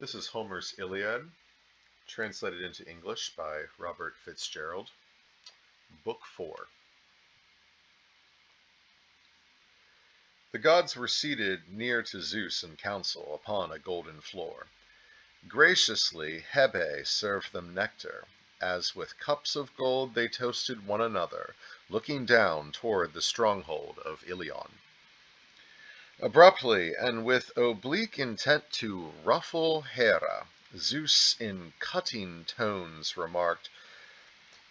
This is Homer's Iliad, translated into English by Robert Fitzgerald, Book 4. The gods were seated near to Zeus in council upon a golden floor. Graciously Hebe served them nectar, as with cups of gold they toasted one another, looking down toward the stronghold of Ilion. Abruptly, and with oblique intent to ruffle Hera, Zeus in cutting tones remarked,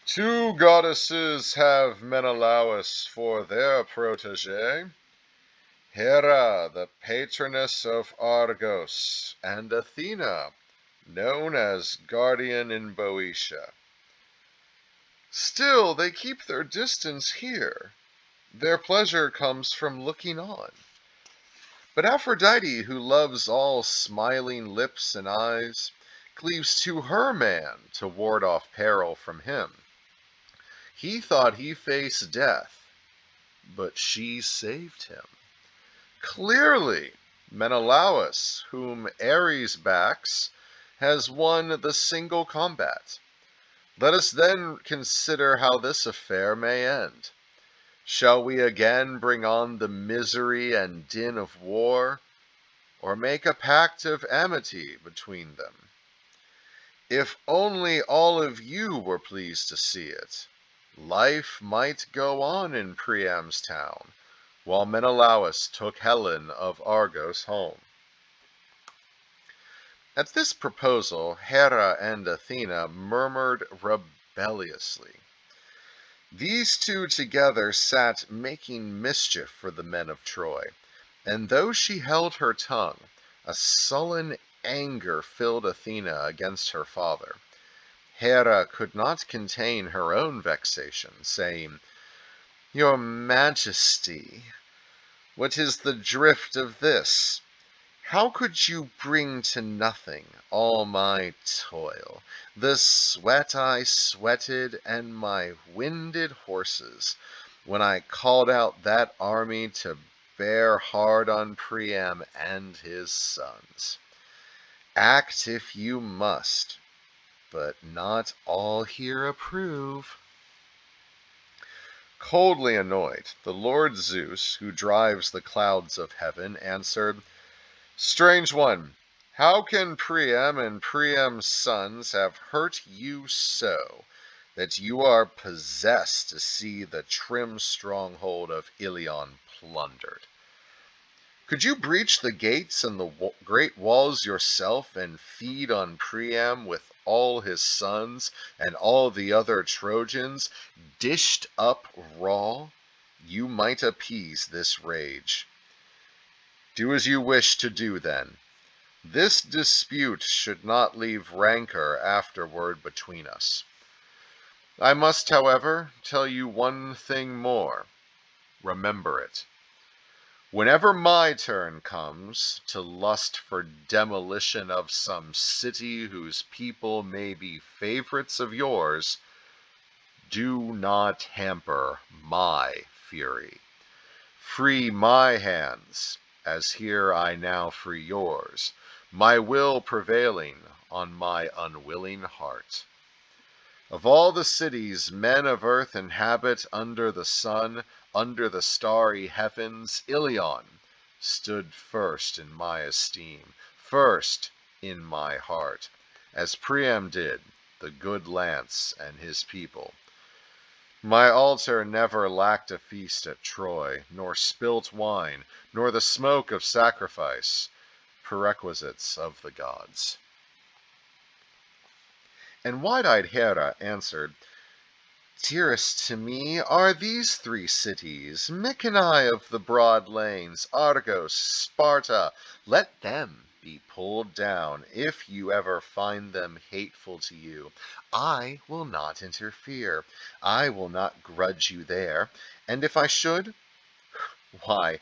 "Two goddesses have Menelaus for their protege, Hera, the patroness of Argos, and Athena, known as guardian in Boeotia. Still, they keep their distance here. Their pleasure comes from looking on. But Aphrodite, who loves all smiling lips and eyes, cleaves to her man to ward off peril from him. He thought he faced death, but she saved him. Clearly, Menelaus, whom Ares backs, has won the single combat. Let us then consider how this affair may end. Shall we again bring on the misery and din of war, or make a pact of amity between them? If only all of you were pleased to see it, life might go on in Priam's town, while Menelaus took Helen of Argos home." At this proposal, Hera and Athena murmured rebelliously. These two together sat making mischief for the men of Troy, and though she held her tongue, a sullen anger filled Athena against her father. Hera could not contain her own vexation, saying, "Your Majesty, what is the drift of this? How could you bring to nothing all my toil, the sweat I sweated and my winded horses, when I called out that army to bear hard on Priam and his sons? Act if you must, but not all here approve." Coldly annoyed, the Lord Zeus, who drives the clouds of heaven, answered, "Strange one, how can Priam and Priam's sons have hurt you so that you are possessed to see the trim stronghold of Ilion plundered? Could you breach the gates and the great walls yourself and feed on Priam with all his sons and all the other Trojans, dished up raw? You might appease this rage. Do as you wish to do, then. This dispute should not leave rancor afterward between us. I must, however, tell you one thing more. Remember it. Whenever my turn comes to lust for demolition of some city whose people may be favorites of yours, do not hamper my fury. Free my hands, as here I now free yours, my will prevailing on my unwilling heart. Of all the cities men of earth inhabit under the sun, under the starry heavens, Ilion stood first in my esteem, first in my heart, as Priam did, the good lance and his people. My altar never lacked a feast at Troy, nor spilt wine, nor the smoke of sacrifice, prerequisites of the gods." And wide-eyed Hera answered, "Dearest to me are these three cities, Mycenae of the broad lanes, Argos, Sparta. Let them be pulled down, if you ever find them hateful to you. I will not interfere. I will not grudge you there, and if I should, why,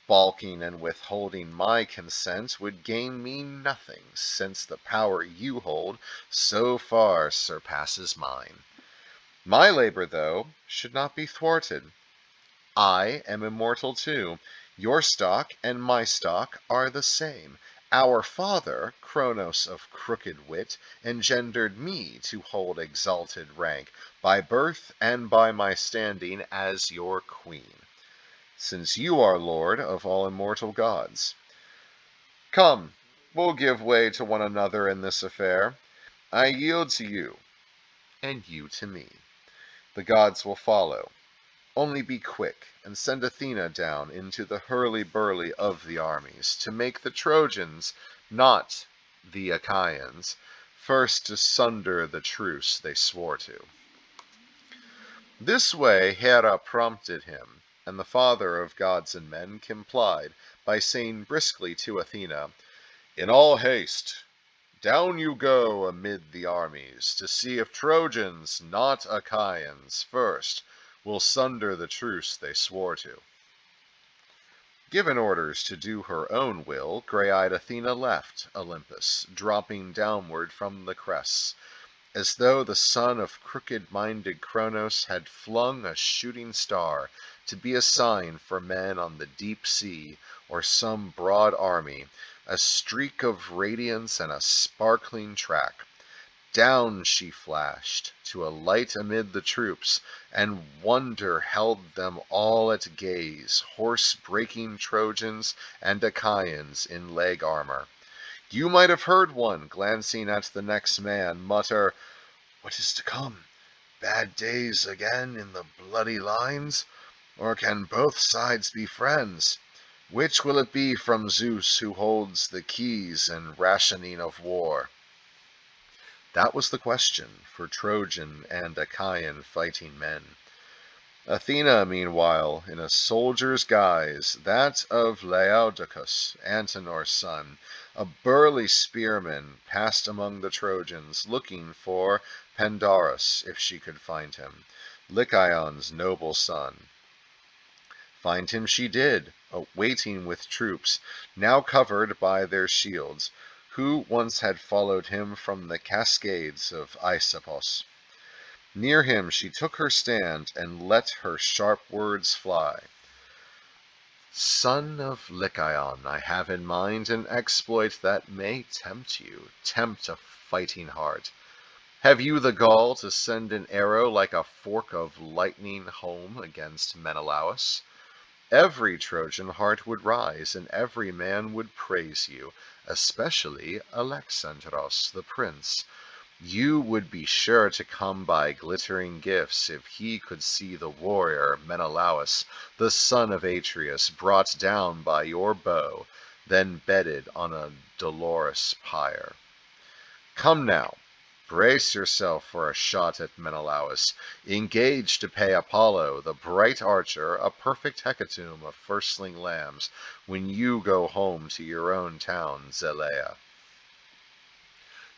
balking and withholding my consent would gain me nothing, since the power you hold so far surpasses mine. My labor, though, should not be thwarted. I am immortal too. Your stock and my stock are the same, Our father, Cronos of crooked wit, engendered me to hold exalted rank, by birth and by my standing as your queen, since you are lord of all immortal gods. Come, we'll give way to one another in this affair. I yield to you, and you to me. The gods will follow. Only be quick, and send Athena down into the hurly-burly of the armies, to make the Trojans, not the Achaeans, first to sunder the truce they swore to. This way Hera prompted him, and the father of gods and men complied, by saying briskly to Athena, "In all haste, down you go amid the armies, to see if Trojans, not Achaeans, first will sunder the truce they swore to." Given orders to do her own will, grey-eyed Athena left Olympus, dropping downward from the crests, as though the son of crooked-minded Cronos had flung a shooting star to be a sign for men on the deep sea or some broad army, a streak of radiance and a sparkling track. Down she flashed, to alight amid the troops, and wonder held them all at gaze, horse-breaking Trojans and Achaeans in leg armor. You might have heard one, glancing at the next man, mutter, "What is to come? Bad days again in the bloody lines? Or can both sides be friends? Which will it be from Zeus who holds the keys and rationing of war?" That was the question for Trojan and Achaean fighting men. Athena, meanwhile, in a soldier's guise, that of Laodocus, Antenor's son, a burly spearman, passed among the Trojans, looking for Pandarus, if she could find him, Lycaon's noble son. Find him she did, waiting with troops, now covered by their shields, who once had followed him from the cascades of Aesopus. Near him she took her stand, and let her sharp words fly. "Son of Lycaon, I have in mind an exploit that may tempt you, tempt a fighting heart. Have you the gall to send an arrow like a fork of lightning home against Menelaus? Every Trojan heart would rise, and every man would praise you, especially Alexandros the prince. You would be sure to come by glittering gifts if he could see the warrior Menelaus, the son of Atreus, brought down by your bow, then bedded on a dolorous pyre. Come now, brace yourself for a shot at Menelaus. Engage to pay Apollo, the bright archer, a perfect hecatomb of firstling lambs, when you go home to your own town, Zelea."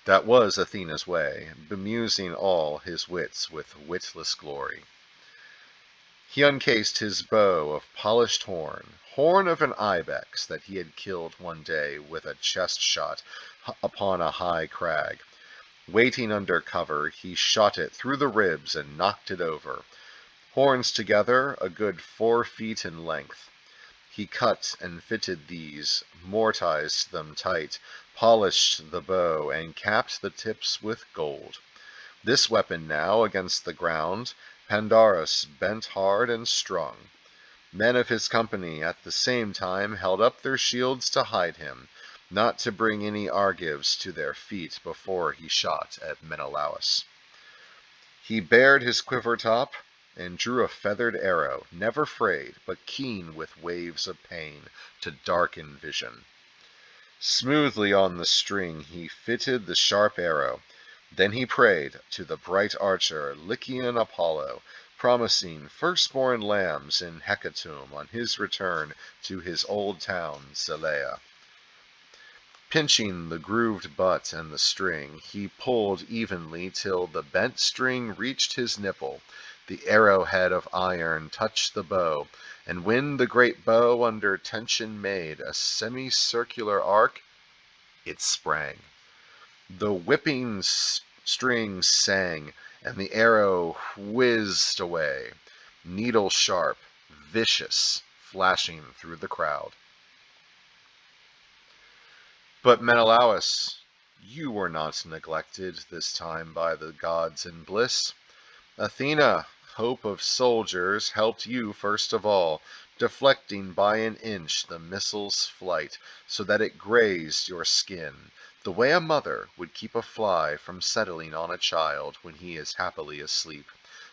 That was Athena's way, bemusing all his wits with witless glory. He uncased his bow of polished horn of an ibex that he had killed one day with a chest shot upon a high crag. Waiting under cover, he shot it through the ribs and knocked it over. Horns together, a good 4 feet in length. He cut and fitted these, mortised them tight, polished the bow, and capped the tips with gold. This weapon now against the ground, Pandarus bent hard and strung. Men of his company at the same time held up their shields to hide him, not to bring any Argives to their feet before he shot at Menelaus. He bared his quiver top, and drew a feathered arrow, never frayed, but keen with waves of pain, to darken vision. Smoothly on the string he fitted the sharp arrow. Then he prayed to the bright archer, Lycian Apollo, promising firstborn lambs in hecatomb on his return to his old town, Zelea. Pinching the grooved butt and the string, he pulled evenly till the bent string reached his nipple. The arrowhead of iron touched the bow, and when the great bow under tension made a semicircular arc, it sprang. The whipping string sang, and the arrow whizzed away, needle sharp, vicious, flashing through the crowd. But Menelaus, you were not neglected this time by the gods in bliss. Athena, hope of soldiers, helped you first of all, deflecting by an inch the missile's flight, so that it grazed your skin, the way a mother would keep a fly from settling on a child when he is happily asleep.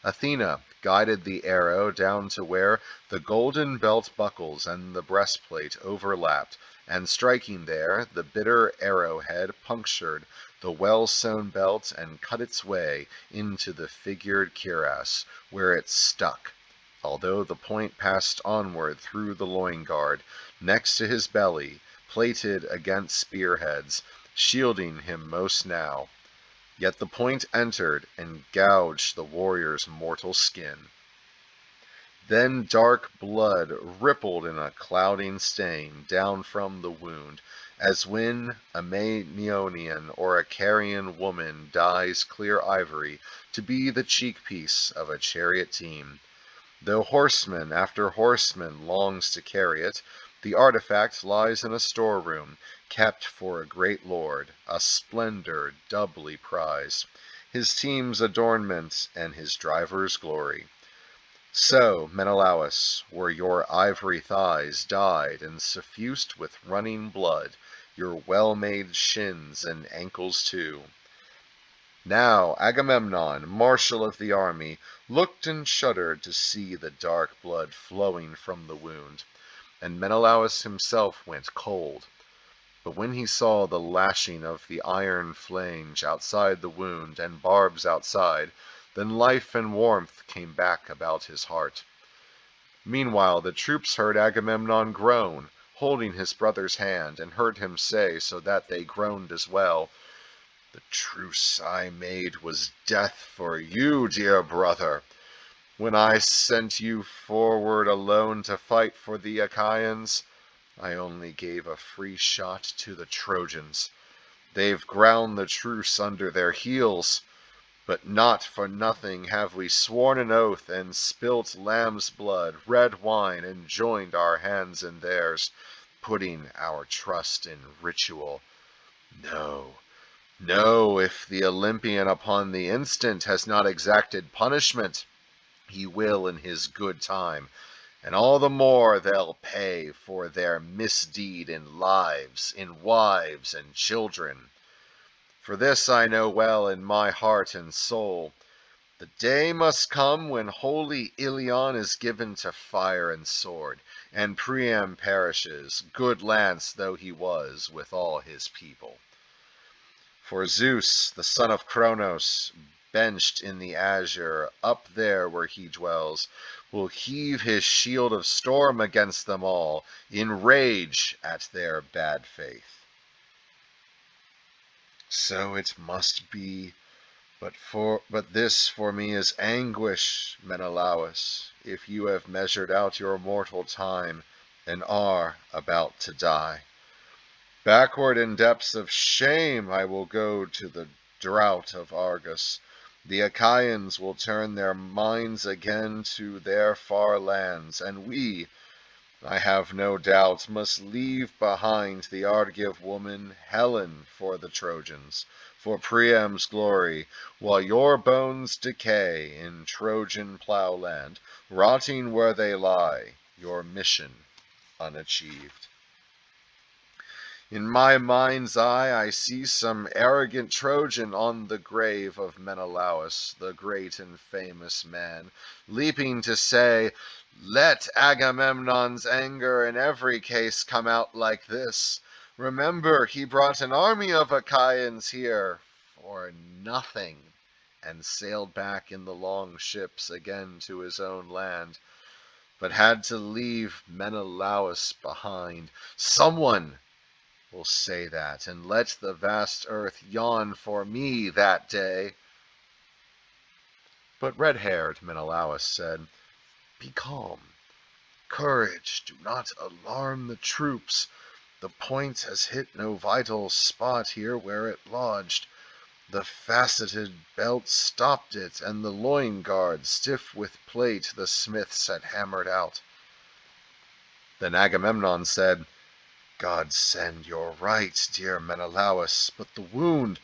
Athena guided the arrow down to where the golden belt buckles and the breastplate overlapped, and striking there, the bitter arrowhead punctured the well-sewn belt and cut its way into the figured cuirass, where it stuck, although the point passed onward through the loin-guard, next to his belly, plated against spearheads, shielding him most now. Yet the point entered and gouged the warrior's mortal skin. Then dark blood rippled in a clouding stain down from the wound, as when a Maeonian or a Carian woman dyes clear ivory to be the cheek-piece of a chariot team. Though horseman after horseman longs to carry it, the artifact lies in a storeroom, kept for a great lord, a splendor doubly prized, his team's adornment and his driver's glory. So, Menelaus, were your ivory thighs dyed and suffused with running blood, your well-made shins and ankles too. Now Agamemnon, marshal of the army, looked and shuddered to see the dark blood flowing from the wound, and Menelaus himself went cold. But when he saw the lashing of the iron flange outside the wound and barbs outside, then life and warmth came back about his heart. Meanwhile the troops heard Agamemnon groan, holding his brother's hand, and heard him say, so that they groaned as well, "The truce I made was death for you, dear brother. When I sent you forward alone to fight for the Achaeans, I only gave a free shot to the Trojans. They've ground the truce under their heels. But not for nothing have we sworn an oath and spilt lamb's blood, red wine, and joined our hands in theirs, putting our trust in ritual. No, no, if the Olympian upon the instant has not exacted punishment, he will in his good time, and all the more they'll pay for their misdeed in lives, in wives and children. For this I know well in my heart and soul. The day must come when holy Ilion is given to fire and sword, and Priam perishes, good lance though he was, with all his people. For Zeus, the son of Cronos, benched in the azure, up there where he dwells, will heave his shield of storm against them all, in rage at their bad faith. So it must be, but this for me is anguish, Menelaus, if you have measured out your mortal time and are about to die. Backward in depths of shame I will go to the drought of Argos. The Achaeans will turn their minds again to their far lands, and we, I have no doubt, must leave behind the Argive woman, Helen, for the Trojans, for Priam's glory, while your bones decay in Trojan ploughland, rotting where they lie, your mission unachieved. In my mind's eye I see some arrogant Trojan on the grave of Menelaus, the great and famous man, leaping to say, "Let Agamemnon's anger in every case come out like this. Remember, he brought an army of Achaeans here for nothing, and sailed back in the long ships again to his own land, but had to leave Menelaus behind. Someone will say that, and let the vast earth yawn for me that day." But red-haired Menelaus said, "Be calm. Courage, do not alarm the troops. The point has hit no vital spot here where it lodged. The faceted belt stopped it, and the loin-guard, stiff with plate, the smiths had hammered out." Then Agamemnon said, God send your right, dear Menelaus, but the wound.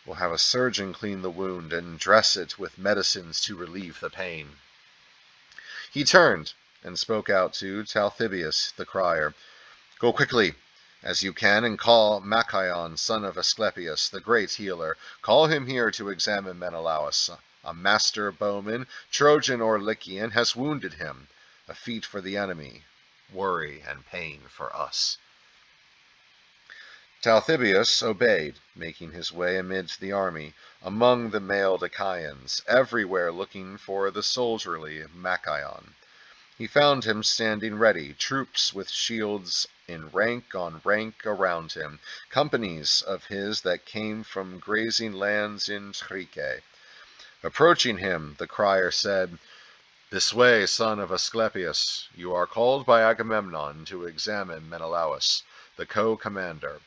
We'll have a surgeon clean the wound and dress it with medicines to relieve the pain. He turned and spoke out to Talthybius the crier. Go quickly as you can and call Machaon, son of Asclepius, the great healer. Call him here to examine Menelaus. A master bowman, Trojan or Lycian, has wounded him. A feat for the enemy, worry and pain for us. Talthybius obeyed, making his way amidst the army, among the mailed Achaeans, everywhere looking for the soldierly Machaon. He found him standing ready, troops with shields in rank on rank around him, companies of his that came from grazing lands in Trike. Approaching him, the crier said, This way, son of Asclepius. You are called by Agamemnon to examine Menelaus, the co-commander.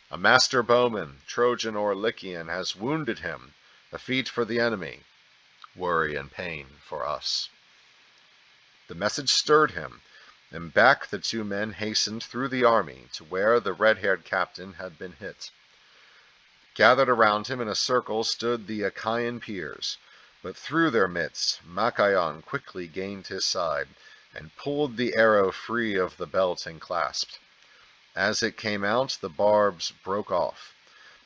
A master bowman, Trojan or Lycian, has wounded him, a feat for the enemy, worry and pain for us. The message stirred him, and back the two men hastened through the army to where the red-haired captain had been hit. Gathered around him in a circle stood the Achaean peers, but through their midst Machaon quickly gained his side, and pulled the arrow free of the belt and clasped. As it came out, the barbs broke off.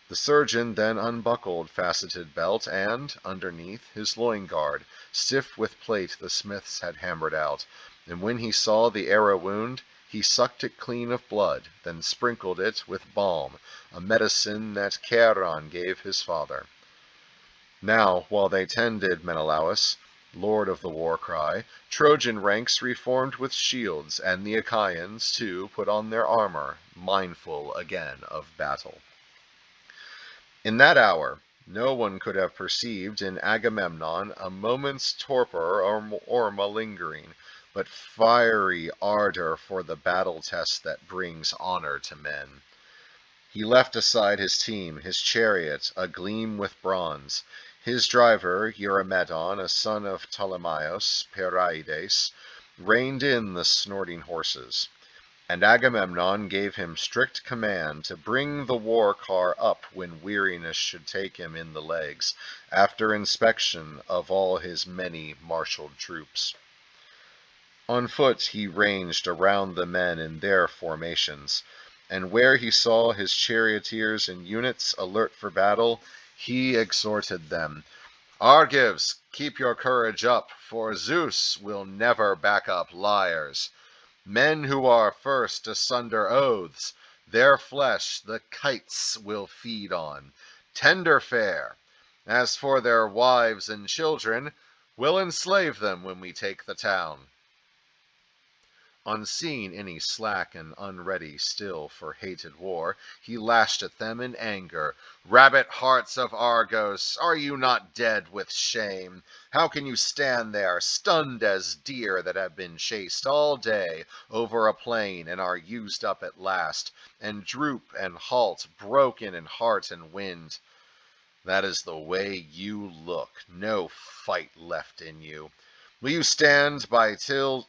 The surgeon then unbuckled faceted belt and, underneath, his loin guard, stiff with plate the smiths had hammered out, and when he saw the arrow wound, he sucked it clean of blood, then sprinkled it with balm, a medicine that Charon gave his father. Now, while they tended Menelaus, lord of the war-cry, Trojan ranks reformed with shields, and the Achaeans, too, put on their armor, mindful again of battle. In that hour, no one could have perceived in Agamemnon a moment's torpor or malingering, but fiery ardor for the battle test that brings honor to men. He left aside his team, his chariot, agleam with bronze. His driver, Eurymedon, a son of Ptolemaios Pereides, reined in the snorting horses. And Agamemnon gave him strict command to bring the war car up when weariness should take him in the legs, after inspection of all his many marshaled troops. On foot he ranged around the men in their formations, and where he saw his charioteers and units alert for battle, he exhorted them, Argives, keep your courage up, for Zeus will never back up liars. Men who are first asunder oaths, their flesh the kites will feed on. Tender fare. As for their wives and children, we'll enslave them when we take the town. On seeing any slack and unready still for hated war, he lashed at them in anger. Rabbit hearts of Argos, are you not dead with shame? How can you stand there, stunned as deer that have been chased all day over a plain and are used up at last, and droop and halt, broken in heart and wind? That is the way you look, no fight left in you. Will you stand by till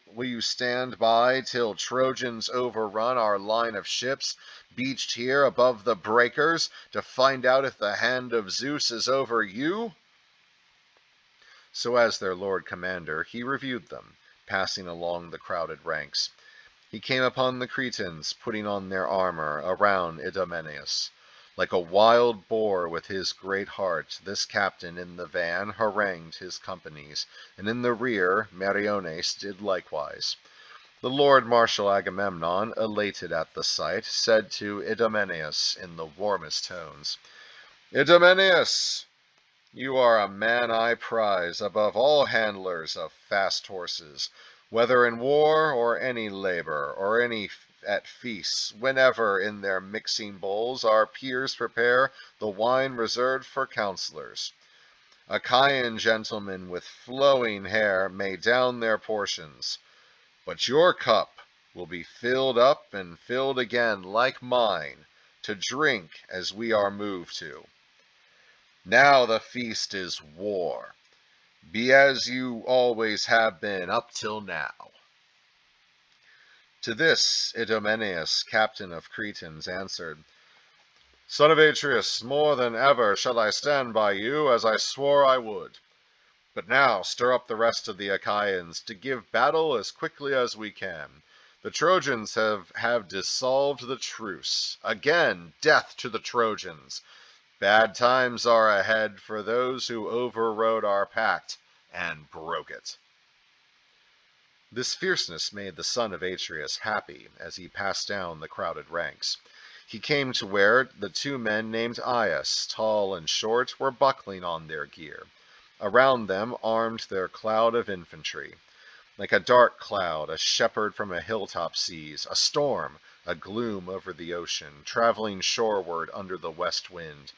Trojans overrun our line of ships, beached here above the breakers, to find out if the hand of Zeus is over you? So as their lord commander, he reviewed them, passing along the crowded ranks. He came upon the Cretans, putting on their armor around Idomeneus. Like a wild boar with his great heart, this captain in the van harangued his companies, and in the rear Meriones did likewise. The lord marshal Agamemnon, elated at the sight, said to Idomeneus in the warmest tones, Idomeneus, you are a man I prize above all handlers of fast horses, whether in war or any labor, or any at feasts, whenever in their mixing bowls our peers prepare the wine reserved for counselors. Achaean gentlemen with flowing hair may down their portions, but your cup will be filled up and filled again like mine, to drink as we are moved to. Now the feast is war. Be as you always have been up till now. To this Idomeneus, captain of Cretans, answered, Son of Atreus, more than ever shall I stand by you, as I swore I would. But now stir up the rest of the Achaeans to give battle as quickly as we can. The Trojans have dissolved the truce. Again, death to the Trojans. Bad times are ahead for those who overrode our pact and broke it. This fierceness made the son of Atreus happy as he passed down the crowded ranks. He came to where the two men named Aias, tall and short, were buckling on their gear. Around them armed their cloud of infantry. Like a dark cloud a shepherd from a hilltop sees, a storm, a gloom over the ocean, traveling shoreward under the west wind.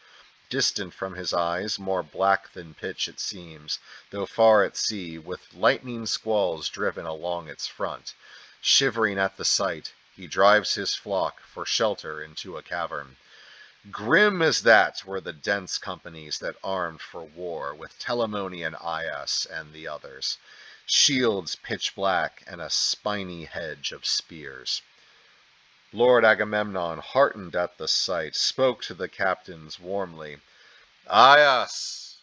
Distant from his eyes, more black than pitch it seems, though far at sea, with lightning squalls driven along its front. Shivering at the sight, he drives his flock for shelter into a cavern. Grim as that were the dense companies that armed for war, with Telamonian Aias and the others, shields pitch black and a spiny hedge of spears. Lord Agamemnon, heartened at the sight, spoke to the captains warmly. Aias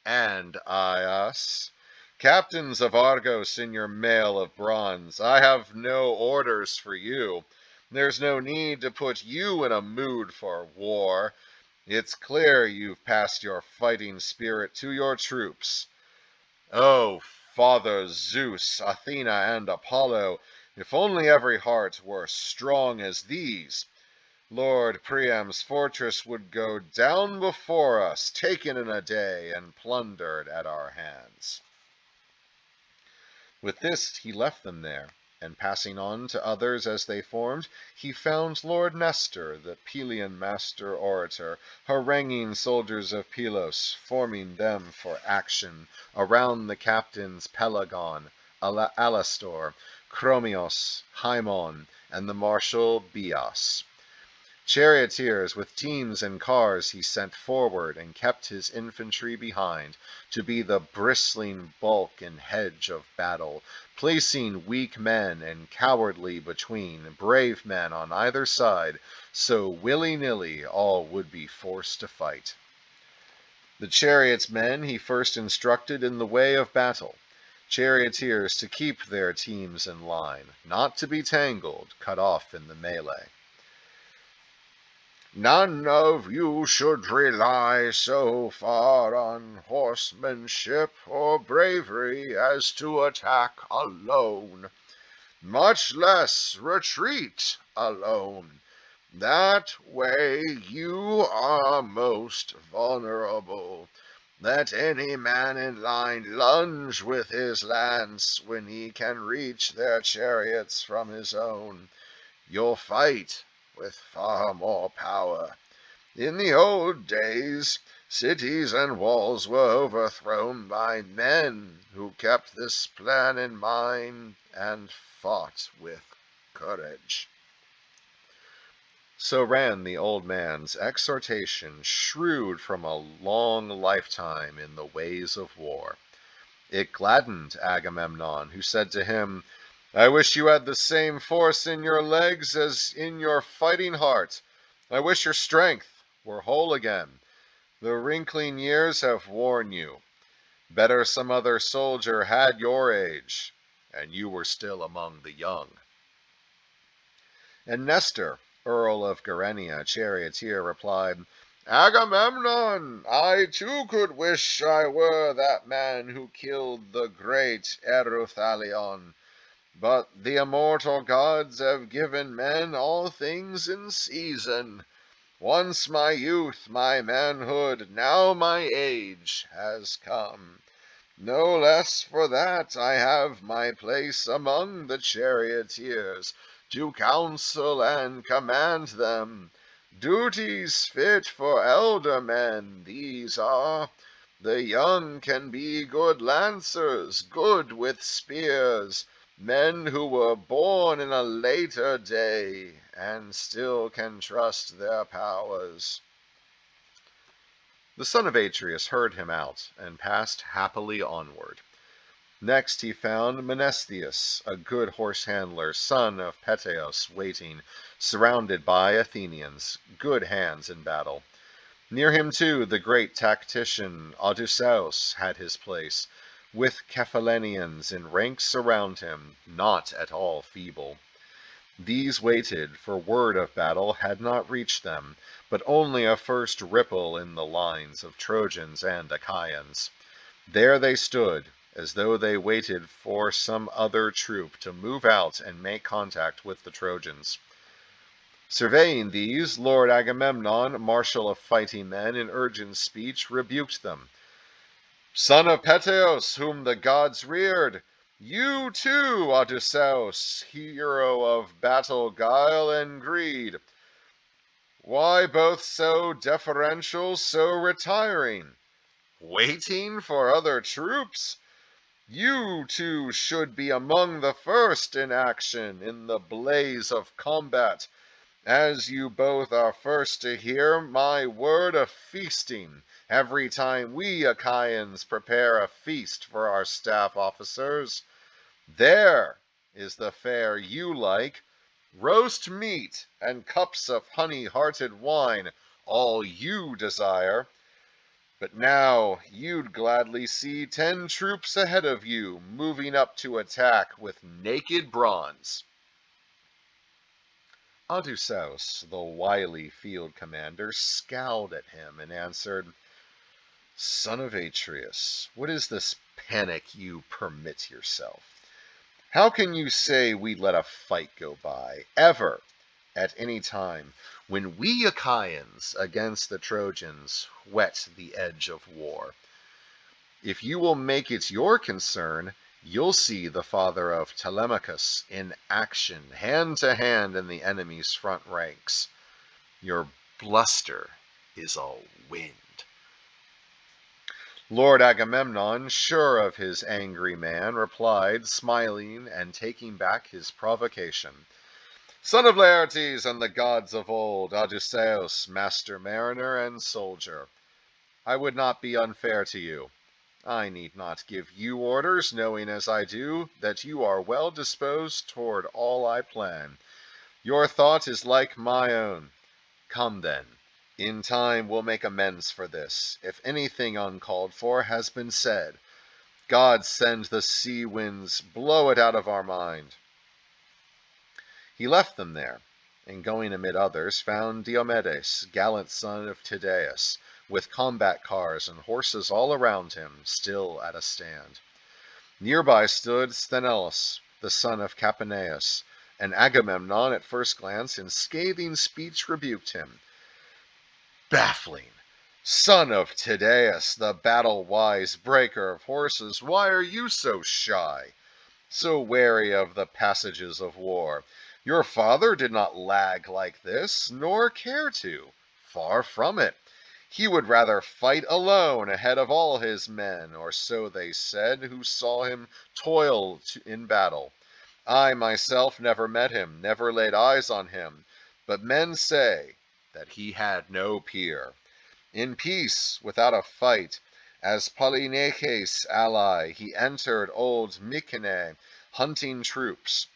and Aias, captains of Argos in your mail of bronze, I have no orders for you. There's no need to put you in a mood for war. It's clear you've passed your fighting spirit to your troops. Oh, Father Zeus, Athena, and Apollo, if only every heart were strong as these, Lord Priam's fortress would go down before us, taken in a day, and plundered at our hands. With this he left them there, and passing on to others as they formed, he found Lord Nestor, the Pelian master orator, haranguing soldiers of Pylos, forming them for action, around the captains Pelagon, Alastor, Chromios, Haemon, and the marshal Bias. Charioteers with teams and cars he sent forward and kept his infantry behind, to be the bristling bulk and hedge of battle, placing weak men and cowardly between, brave men on either side, so willy-nilly all would be forced to fight. The chariots men he first instructed in the way of battle, charioteers to keep their teams in line, not to be tangled, cut off in the melee. None of you should rely so far on horsemanship or bravery as to attack alone, much less retreat alone. That way you are most vulnerable. Let any man in line lunge with his lance when he can reach their chariots from his own. You'll fight with far more power. In the old days, cities and walls were overthrown by men who kept this plan in mind and fought with courage. So ran the old man's exhortation, shrewd from a long lifetime in the ways of war. It gladdened Agamemnon, who said to him, I wish you had the same force in your legs as in your fighting heart. I wish your strength were whole again. The wrinkling years have worn you. Better some other soldier had your age, and you were still among the young. And Nestor, Earl of Gerenia, charioteer, replied, Agamemnon, I too could wish I were that man who killed the great Eruthalion. But the immortal gods have given men all things in season. Once my youth, my manhood, now my age has come. No less for that I have my place among the charioteers, to counsel and command them. Duties fit for elder men, these are. The young can be good lancers, good with spears, men who were born in a later day, and still can trust their powers. The son of Atreus heard him out, and passed happily onward. Next he found Menesthius, a good horse-handler, son of Peteos, waiting, surrounded by Athenians, good hands in battle. Near him, too, the great tactician Odysseus had his place, with Cephallenians in ranks around him, not at all feeble. These waited, for word of battle had not reached them, but only a first ripple in the lines of Trojans and Achaeans. There they stood, as though they waited for some other troop to move out and make contact with the Trojans. Surveying these, Lord Agamemnon, marshal of fighting men, in urgent speech rebuked them. Son of Peteos, whom the gods reared, you too, Odysseus, hero of battle, guile, and greed. Why both so deferential, so retiring? Waiting for other troops? You two should be among the first in action, in the blaze of combat, as you both are first to hear my word of feasting every time we Achaeans prepare a feast for our staff officers. There is the fare you like, roast meat and cups of honey-hearted wine, all you desire. But now you'd gladly see 10 troops ahead of you moving up to attack with naked bronze. Odysseus, the wily field commander, scowled at him and answered, Son of Atreus, what is this panic you permit yourself? How can you say we'd let a fight go by, ever, at any time, when we Achaeans against the Trojans whet the edge of war? If you will make it your concern, you'll see the father of Telemachus in action, hand to hand in the enemy's front ranks. Your bluster is all wind. Lord Agamemnon, sure of his angry man, replied, smiling and taking back his provocation. Son of Laertes and the gods of old, Odysseus, master mariner and soldier, I would not be unfair to you. I need not give you orders, knowing as I do that you are well disposed toward all I plan. Your thought is like my own. Come then, in time we'll make amends for this, if anything uncalled for has been said. God send the sea winds, blow it out of our mind. He left them there, and going amid others, found Diomedes, gallant son of Tydeus, with combat cars and horses all around him, still at a stand. Nearby stood Sthenelus, the son of Capaneus, and Agamemnon at first glance in scathing speech rebuked him. Baffling! Son of Tydeus, the battle-wise breaker of horses, why are you so shy, so wary of the passages of war? Your father did not lag like this, nor care to. Far from it. He would rather fight alone ahead of all his men, or so they said, who saw him toil in battle. I myself never met him, never laid eyes on him, but men say that he had no peer. In peace, without a fight, as Polynices' ally, he entered old Mycenae, hunting troops.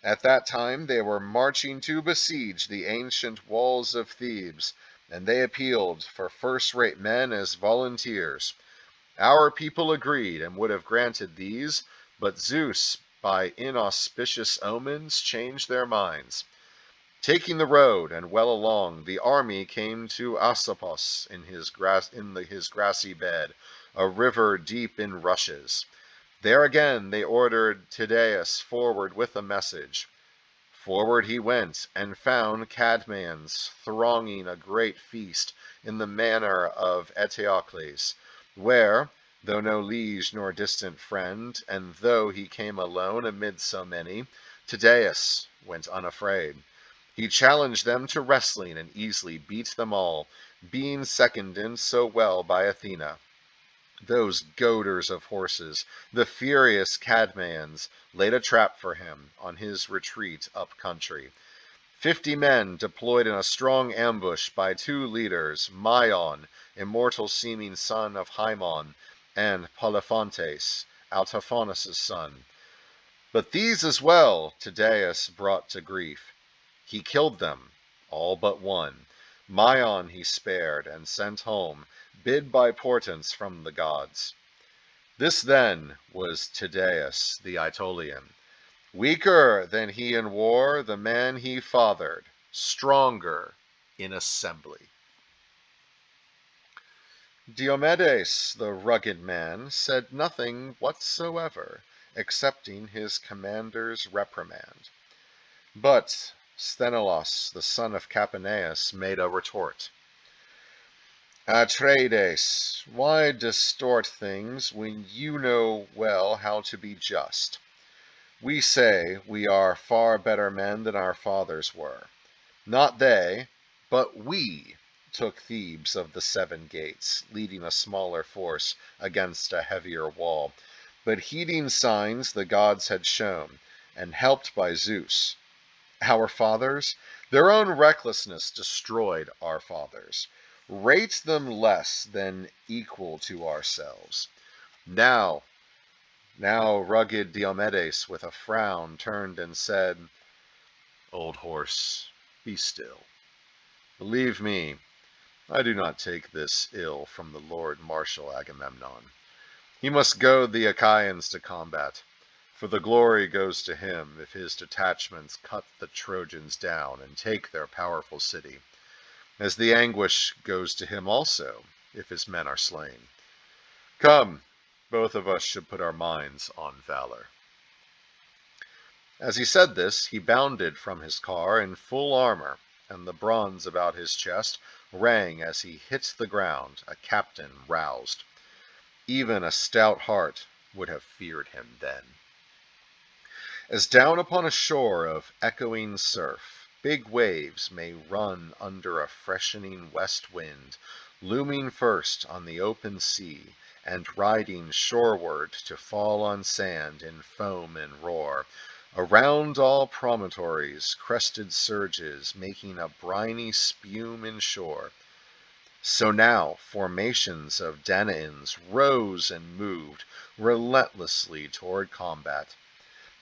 At that time they were marching to besiege the ancient walls of Thebes, and they appealed for first-rate men as volunteers. Our people agreed and would have granted these, but Zeus, by inauspicious omens, changed their minds. Taking the road and well along, the army came to Asopos in his grassy bed, a river deep in rushes. There again they ordered Tydeus forward with a message. Forward he went, and found Cadmeans thronging a great feast in the manor of Eteocles, where, though no liege nor distant friend, and though he came alone amid so many, Tydeus went unafraid. He challenged them to wrestling, and easily beat them all, being seconded so well by Athena. Those goaders of horses, the furious Cadmeans, laid a trap for him on his retreat up country. 50 men deployed in a strong ambush by 2 leaders, Maon, immortal-seeming son of Haemon, and Polyphontes, Altophonos' son. But these as well Tydeus brought to grief. He killed them, all but one. Maon he spared and sent home, bid by portents from the gods. This then was Tydeus the Aetolian. Weaker than he in war, the man he fathered, stronger in assembly. Diomedes, the rugged man, said nothing whatsoever, excepting his commander's reprimand. But Sthenelus, the son of Capaneus, made a retort. Atreides, why distort things when you know well how to be just? We say we are far better men than our fathers were. Not they, but we took Thebes of the 7 gates, leading a smaller force against a heavier wall, but heeding signs the gods had shown, and helped by Zeus. Our fathers, their own recklessness destroyed our fathers. Rate them less than equal to ourselves. Now rugged Diomedes with a frown turned and said, Old horse, be still. Believe me, I do not take this ill from the Lord Marshal Agamemnon. He must goad the Achaeans to combat, for the glory goes to him if his detachments cut the Trojans down and take their powerful city, as the anguish goes to him also if his men are slain. Come, both of us should put our minds on valor. As he said this, he bounded from his car in full armor, and the bronze about his chest rang as he hit the ground, a captain roused. Even a stout heart would have feared him then. As down upon a shore of echoing surf, big waves may run under a freshening west wind, looming first on the open sea, and riding shoreward to fall on sand in foam and roar, around all promontories, crested surges making a briny spume inshore. So now formations of Danaans rose and moved relentlessly toward combat.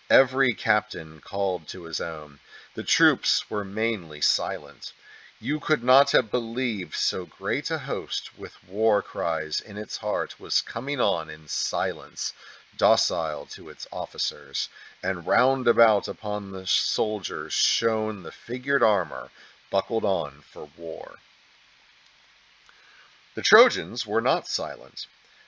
Every captain called to his own. The troops were mainly silent. You could not have believed so great a host with war cries in its heart was coming on in silence, docile to its officers, and round about upon the soldiers shone the figured armor, buckled on for war. The Trojans were not silent.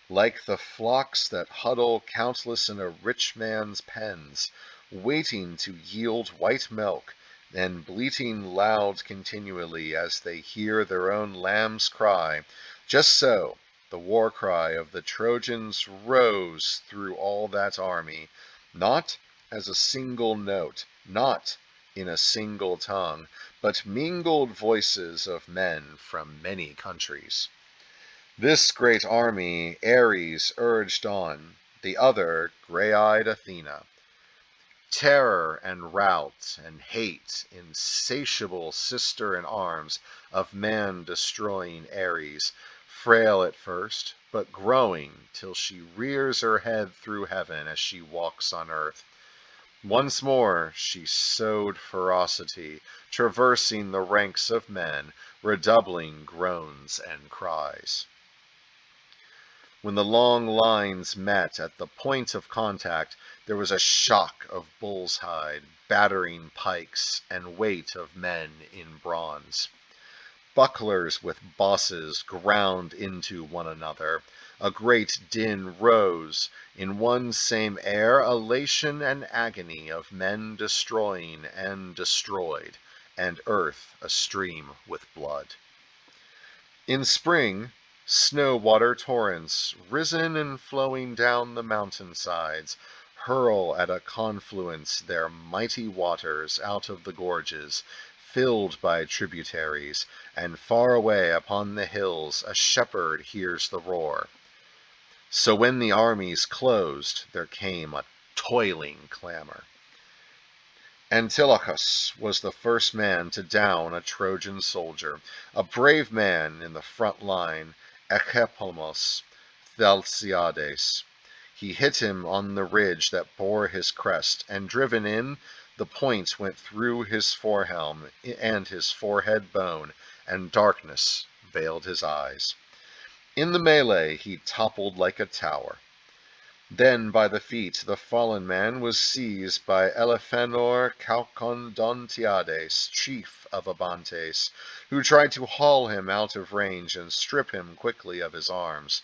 Like the flocks that huddle countless in a rich man's pens, waiting to yield white milk, and bleating loud continually as they hear their own lambs cry, just so the war cry of the Trojans rose through all that army, not as a single note, not in a single tongue, but mingled voices of men from many countries. This great army Ares urged on, the other gray-eyed Athena. Terror and rout and hate, insatiable sister-in-arms of man-destroying Ares, frail at first, but growing till she rears her head through heaven as she walks on earth. Once more she sowed ferocity, traversing the ranks of men, redoubling groans and cries. When the long lines met at the point of contact, there was a shock of bull's hide, battering pikes, and weight of men in bronze. Bucklers with bosses ground into one another. A great din rose, in one same air, elation and agony of men destroying and destroyed, and earth astream with blood. In spring, snow-water torrents, risen and flowing down the mountain-sides, hurl at a confluence their mighty waters out of the gorges, filled by tributaries, and far away upon the hills a shepherd hears the roar. So when the armies closed, there came a toiling clamor. Antilochus was the first man to down a Trojan soldier, a brave man in the front line, Echepolemos Thalciades. He hit him on the ridge that bore his crest, and driven in, the point went through his forehelm and his forehead bone, and darkness veiled his eyes. In the melee he toppled like a tower. Then by the feet the fallen man was seized by Elephenor Chalcondontiades, chief of Abantes, who tried to haul him out of range and strip him quickly of his arms.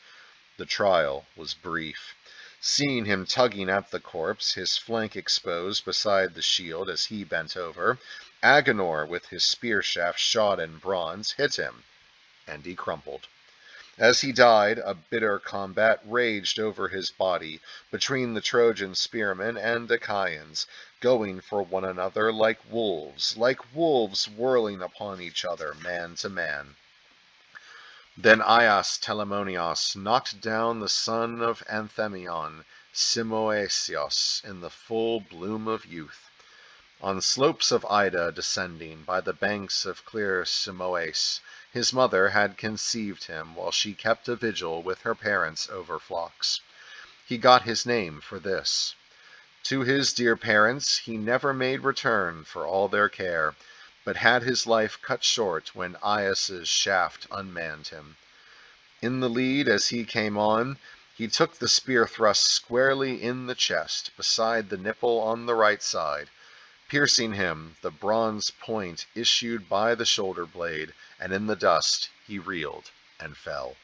The trial was brief. Seeing him tugging at the corpse, his flank exposed beside the shield as he bent over, Agenor, with his spear shaft shod in bronze, hit him, and he crumpled. As he died, a bitter combat raged over his body between the Trojan spearmen and Achaeans, going for one another like wolves whirling upon each other, man to man. Then Aias Telamonios knocked down the son of Anthemion, Simoeisios, in the full bloom of youth. On slopes of Ida descending, by the banks of clear Simois, his mother had conceived him while she kept a vigil with her parents over flocks. He got his name for this. To his dear parents he never made return for all their care, but had his life cut short when Aias's shaft unmanned him. In the lead as he came on, he took the spear thrust squarely in the chest, beside the nipple on the right side. Piercing him, the bronze point issued by the shoulder blade, and in the dust he reeled and fell.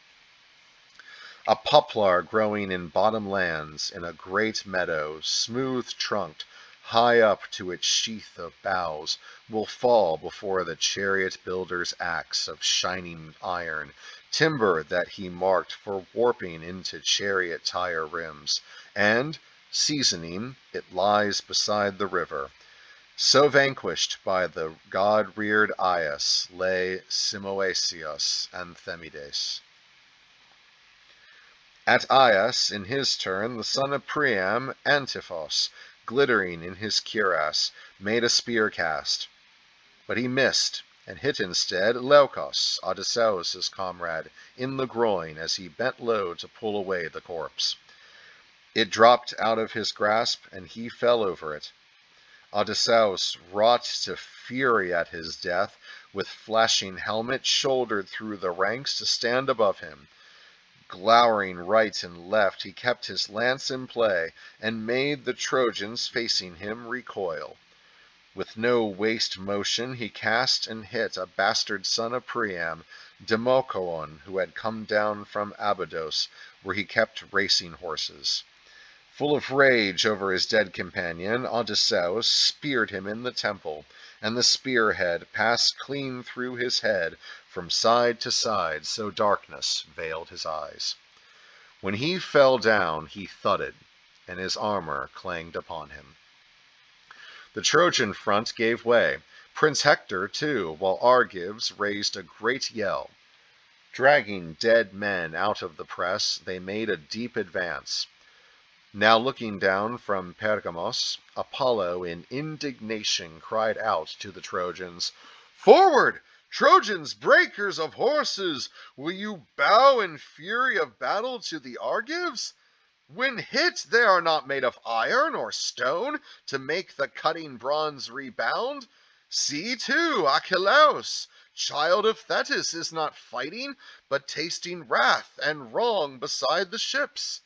A poplar growing in bottom lands, in a great meadow, smooth-trunked, high up to its sheath of boughs, will fall before the chariot-builder's axe of shining iron, timber that he marked for warping into chariot tire rims, and, seasoning, it lies beside the river. So vanquished by the god-reared Aias lay Simoeisios and Themides. At Aias, in his turn, the son of Priam, Antiphos, glittering in his cuirass, made a spear cast. But he missed, and hit instead Leucos, Odysseus' comrade, in the groin as he bent low to pull away the corpse. It dropped out of his grasp, and he fell over it. Odysseus, wrought to fury at his death, with flashing helmet, shouldered through the ranks to stand above him. Glowering right and left, he kept his lance in play, and made the Trojans facing him recoil. With no waste motion, he cast and hit a bastard son of Priam, Democoon, who had come down from Abydos, where he kept racing horses. Full of rage over his dead companion, Odysseus speared him in the temple, and the spearhead passed clean through his head from side to side, so darkness veiled his eyes. When he fell down, he thudded, and his armor clanged upon him. The Trojan front gave way, Prince Hector too, while Argives raised a great yell. Dragging dead men out of the press, they made a deep advance. Now looking down from Pergamos, Apollo in indignation cried out to the Trojans, "Forward, Trojans, breakers of horses! Will you bow in fury of battle to the Argives? When hit, they are not made of iron or stone to make the cutting bronze rebound. See, too, Archelaus, child of Thetis, is not fighting, but tasting wrath and wrong beside the ships."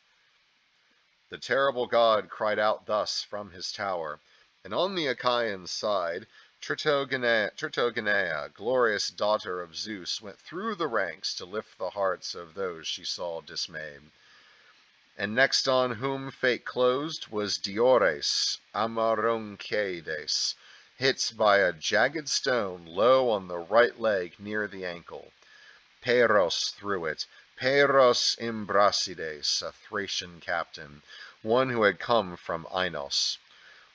The terrible god cried out thus from his tower, and on the Achaean side, Tritogeneia, glorious daughter of Zeus, went through the ranks to lift the hearts of those she saw dismayed. And next on whom fate closed was Diores Amaronchades, hit by a jagged stone low on the right leg near the ankle. Peiros threw it, Peiros Imbrasides, a Thracian captain, one who had come from Ainos.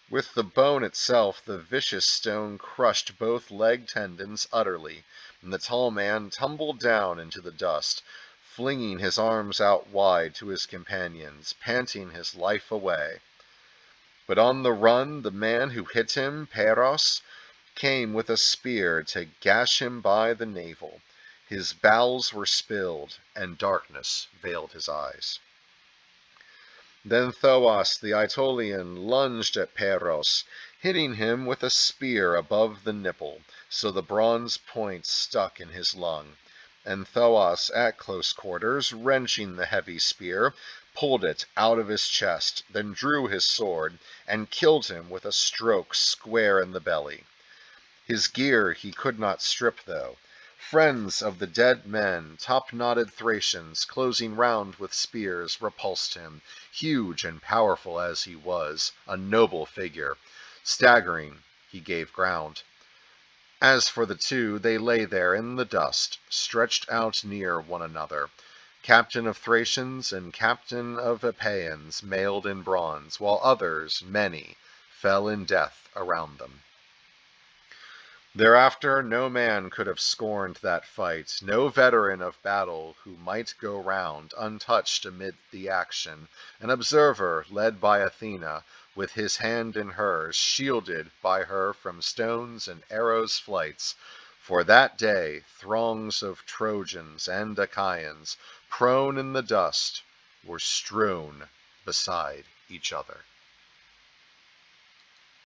With the bone itself, the vicious stone crushed both leg tendons utterly, and the tall man tumbled down into the dust, flinging his arms out wide to his companions, panting his life away. But on the run, the man who hit him, Peiros, came with a spear to gash him by the navel. His bowels were spilled, and darkness veiled his eyes. Then Thoas the Aetolian lunged at Peros, hitting him with a spear above the nipple, so the bronze point stuck in his lung. And Thoas, at close quarters, wrenching the heavy spear, pulled it out of his chest, then drew his sword, and killed him with a stroke square in the belly. His gear he could not strip, though. Friends of the dead men, top-knotted Thracians, closing round with spears, repulsed him, huge and powerful as he was, a noble figure. Staggering, he gave ground. As for the two, they lay there in the dust, stretched out near one another, captain of Thracians and captain of Epeans, mailed in bronze, while others, many, fell in death around them. Thereafter no man could have scorned that fight, no veteran of battle who might go round untouched amid the action, an observer led by Athena, with his hand in hers, shielded by her from stones and arrows' flights. For that day throngs of Trojans and Achaeans, prone in the dust, were strewn beside each other.